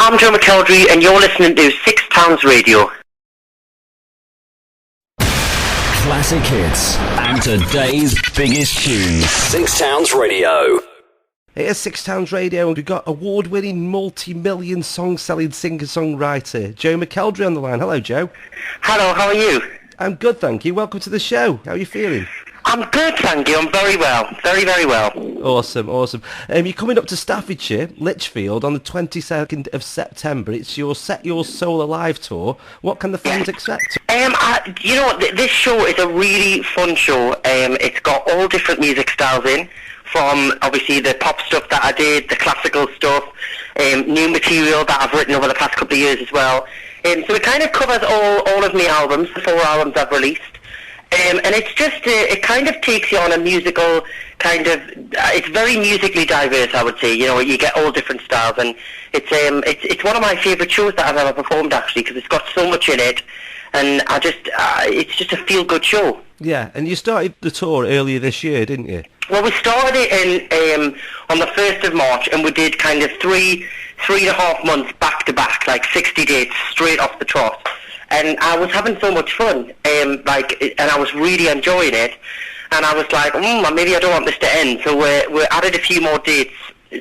I'm Joe McElderry, and you're listening to Six Towns Radio. Classic hits and today's biggest tunes. Six Towns Radio. It is Six Towns Radio, and we've got award-winning, multi-million song-selling singer-songwriter Joe McElderry on the line. Hello, Joe. Hello, how are you? I'm good, thank you. Welcome to the show. How are you feeling? I'm good, thank you. I'm very well. Very, very well. Awesome, awesome. You're coming up to Staffordshire, Lichfield, on the 22nd of September. It's your Set Your Soul Alive tour. What can the fans expect? This show is a really fun show. It's got all different music styles in, from obviously the pop stuff that I did, the classical stuff, new material that I've written over the past couple of years as well. So it kind of covers all of my albums, the 4 albums I've released. And it's just, it kind of takes you on a musical kind of, it's very musically diverse, I would say. You know, you get all different styles, and it's one of my favourite shows that I've ever performed, actually, because it's got so much in it, and it's just a feel-good show. Yeah, and you started the tour earlier this year, didn't you? Well, we started it on the 1st of March, and we did kind of three and a half months back-to-back, like 60 dates straight off the trot. And I was having so much fun, and I was really enjoying it. And I was like, maybe I don't want this to end. So we added a few more dates.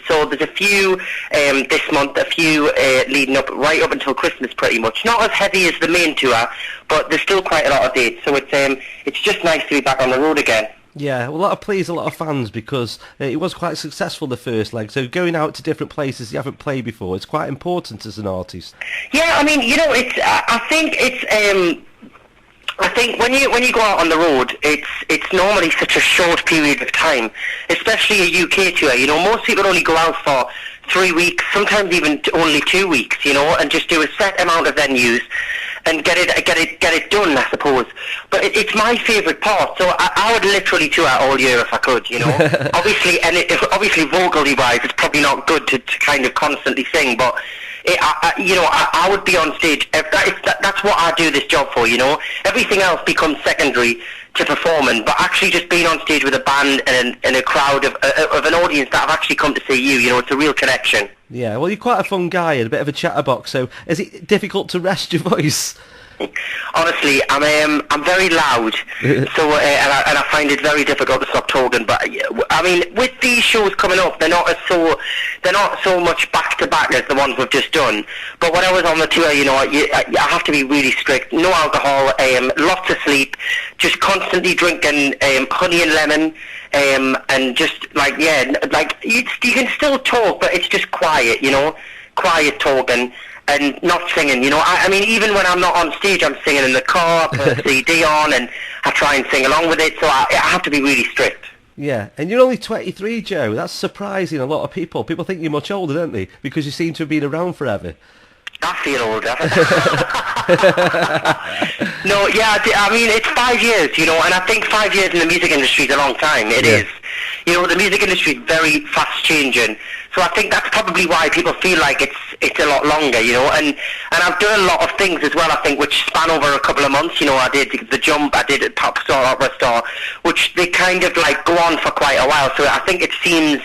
So there's a few this month, a few leading up right up until Christmas, pretty much. Not as heavy as the main tour, but there's still quite a lot of dates. So it's just nice to be back on the road again. Yeah, well, that'll please a lot of fans because it was quite successful the first leg. So going out to different places you haven't played before, it's quite important as an artist. Yeah, I mean, I think when you go out on the road, it's normally such a short period of time, especially a UK tour. You know, most people only go out for 3 weeks, sometimes even only 2 weeks. You know, and just do a set amount of venues and get it done, I suppose. But it's my favourite part, so I would literally tour all year if I could, you know. Obviously, vocally wise, it's probably not good to kind of constantly sing, but I would be on stage. That's what I do this job for, you know. Everything else becomes secondary to performing, but actually just being on stage with a band and a crowd of an audience that have actually come to see you, you know, it's a real connection. Yeah, well, you're quite a fun guy and a bit of a chatterbox, so is it difficult to rest your voice? Honestly, I'm very loud, so and I find it very difficult to stop talking. But I mean, with these shows coming up, they're not so much back to back as the ones we've just done. But when I was on the tour, you know, I have to be really strict. No alcohol, lots of sleep, just constantly drinking honey and lemon, and just you can still talk, but it's just quiet, you know, quiet talking. And not singing, you know. I mean, even when I'm not on stage, I'm singing in the car, put a CD on, and I try and sing along with it, so I have to be really strict. Yeah, and you're only 23, Joe. That's surprising a lot of people. People think you're much older, don't they? Because you seem to have been around forever. I feel older. No, yeah, I mean, it's 5 years, you know, and I think 5 years in the music industry is a long time. It is. You know, the music industry is very fast changing, so I think that's probably why people feel like it's a lot longer, you know, and I've done a lot of things as well, I think, which span over a couple of months. You know, I did The Jump, I did Pop Star, Opera Star, which they kind of like go on for quite a while, so I think it seems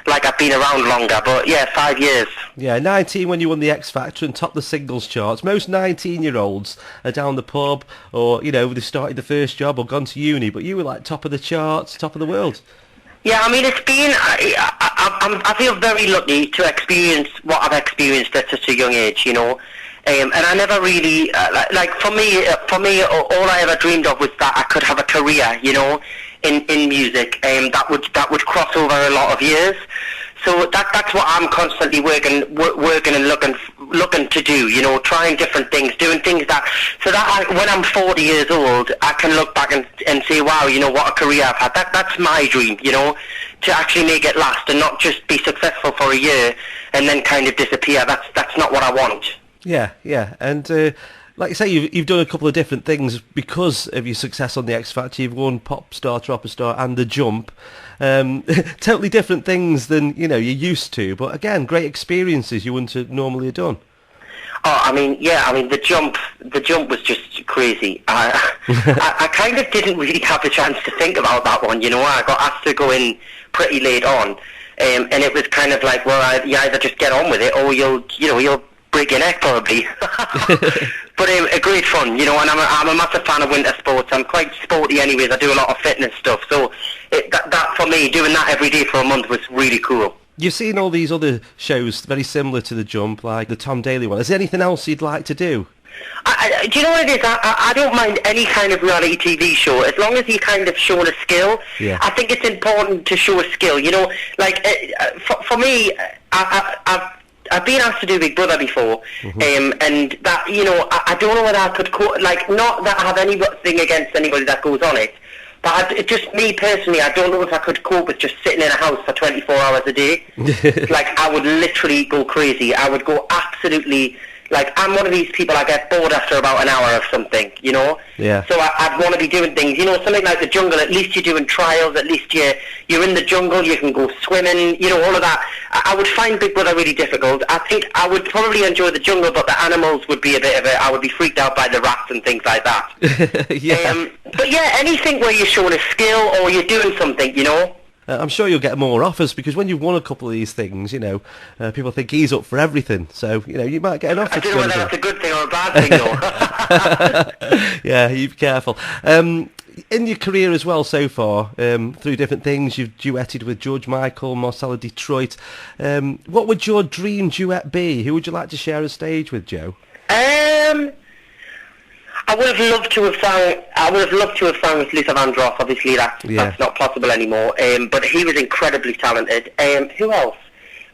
like I've been around longer, but yeah, 5 years. Yeah, 19 when you won the X Factor and topped the singles charts. Most 19-year-olds are down the pub, or, you know, they started the first job or gone to uni, but you were like top of the charts, top of the world. Yeah, I mean, it's been, I feel very lucky to experience what I've experienced at such a young age, you know. And I never really, for me, all I ever dreamed of was that I could have a career, you know, in music, that would cross over a lot of years. So that's what I'm constantly working and looking to do, you know, trying different things, doing things so that when I'm 40 years old, I can look back and say, wow, you know, what a career I've had. That's my dream, you know, to actually make it last and not just be successful for a year and then kind of disappear. That's not what I want. Yeah, and like you say, you've done a couple of different things because of your success on the X Factor. You've won Pop Star, Opera Star, and The Jump. Totally different things than, you know, you're used to, but again, great experiences you wouldn't have normally have done. Oh, I mean, the jump was just crazy. I kind of didn't really have the chance to think about that one, you know. I got asked to go in pretty late on, and it was kind of like, well, you either just get on with it, or you'll break your neck probably. But a great fun, you know, and I'm a massive fan of winter sports. I'm quite sporty anyways. I do a lot of fitness stuff. So that for me, doing that every day for a month was really cool. You've seen all these other shows very similar to The Jump, like the Tom Daley one. Is there anything else you'd like to do? Do you know what it is? I don't mind any kind of reality TV show as long as you kind of show a skill. Yeah. I think it's important to show a skill. You know, like for me, I've been asked to do Big Brother before, and that, you know, I don't know whether I could like, not that I have anything against anybody that goes on it, but just me personally, I don't know if I could cope with just sitting in a house for 24 hours a day. Like, I would literally go crazy. I would go absolutely. Like, I'm one of these people, I get bored after about an hour of something, you know? Yeah. So I'd want to be doing things, you know, something like the jungle, at least you're doing trials, at least you're in the jungle, you can go swimming, you know, all of that. I would find Big Brother really difficult. I think I would probably enjoy the jungle, but the animals would be a bit of it. I would be freaked out by the rats and things like that. Yeah. But yeah, anything where you're showing a skill or you're doing something, you know? I'm sure you'll get more offers, because when you've won a couple of these things, you know, people think he's up for everything. So, you know, you might get an offer. I don't know whether that's a good thing or a bad thing, though. Yeah, you be careful. In your career as well so far, through different things, you've duetted with George Michael, Marcella Detroit. What would your dream duet be? Who would you like to share a stage with, Joe? I would have loved to have sung with Luther Vandross. Obviously, that's not possible anymore. But he was incredibly talented. Who else?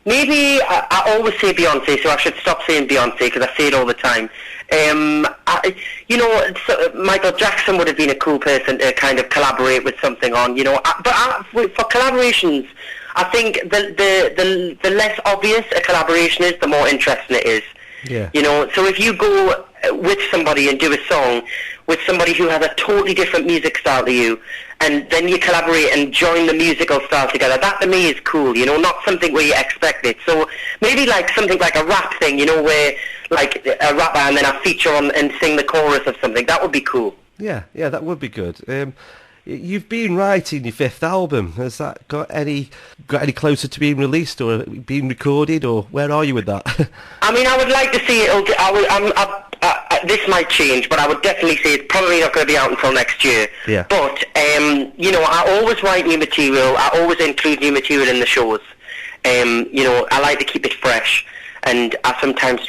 Maybe I always say Beyonce, so I should stop saying Beyonce because I say it all the time. You know, Michael Jackson would have been a cool person to kind of collaborate with something on. You know, for collaborations, I think the less obvious a collaboration is, the more interesting it is. Yeah. You know, so if you go with somebody and do a song with somebody who has a totally different music style to you, and then you collaborate and join the musical style together, that to me is cool, you know, not something where you expect it. So maybe like something like a rap thing, you know, where like a rapper and then I feature on and sing the chorus of something. That would be cool. Yeah, that would be good. You've been writing your 5th album. Has that got any closer to being released or being recorded, or where are you with that? I mean, I would like to see it. This might change, but I would definitely say it's probably not going to be out until next year. Yeah. But you know, I always write new material. I always include new material in the shows. You know, I like to keep it fresh, and I sometimes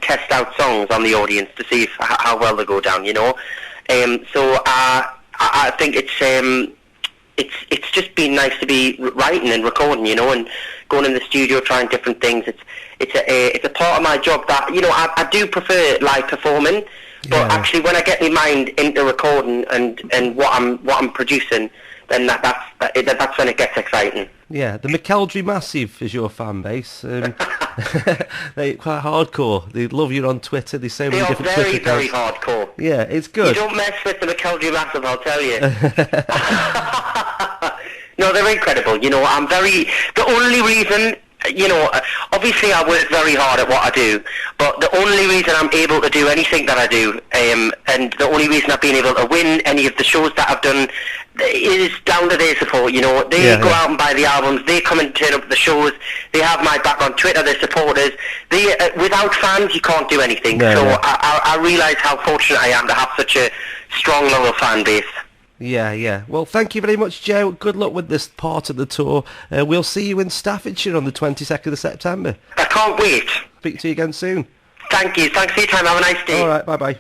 test out songs on the audience to see how well they go down. You know, so I think it's just been nice to be writing and recording, you know, and going in the studio, trying different things. It's a part of my job that, you know, I do prefer live performing, but actually when I get my mind into recording and what I'm producing, then that's when it gets exciting. Yeah, the McElderry Massive is your fan base. They're quite hardcore. They love you on Twitter. There's so many different Twitter accounts. Very hardcore. Yeah, it's good. You don't mess with the McElderry Massive, I'll tell you. No, they're incredible. You know, the only reason, you know, obviously I work very hard at what I do, but the only reason I'm able to do anything that I do, and the only reason I've been able to win any of the shows that I've done is down to their support. You know, they go out and buy the albums, they come and turn up at the shows, they have my back on Twitter, they're supporters. Without fans, you can't do anything. I realise how fortunate I am to have such a strong, loyal fan base. Yeah. Well, thank you very much, Joe. Good luck with this part of the tour. We'll see you in Staffordshire on the 22nd of September. I can't wait. Speak to you again soon. Thank you. Thanks for your time. Have a nice day. All right. Bye-bye.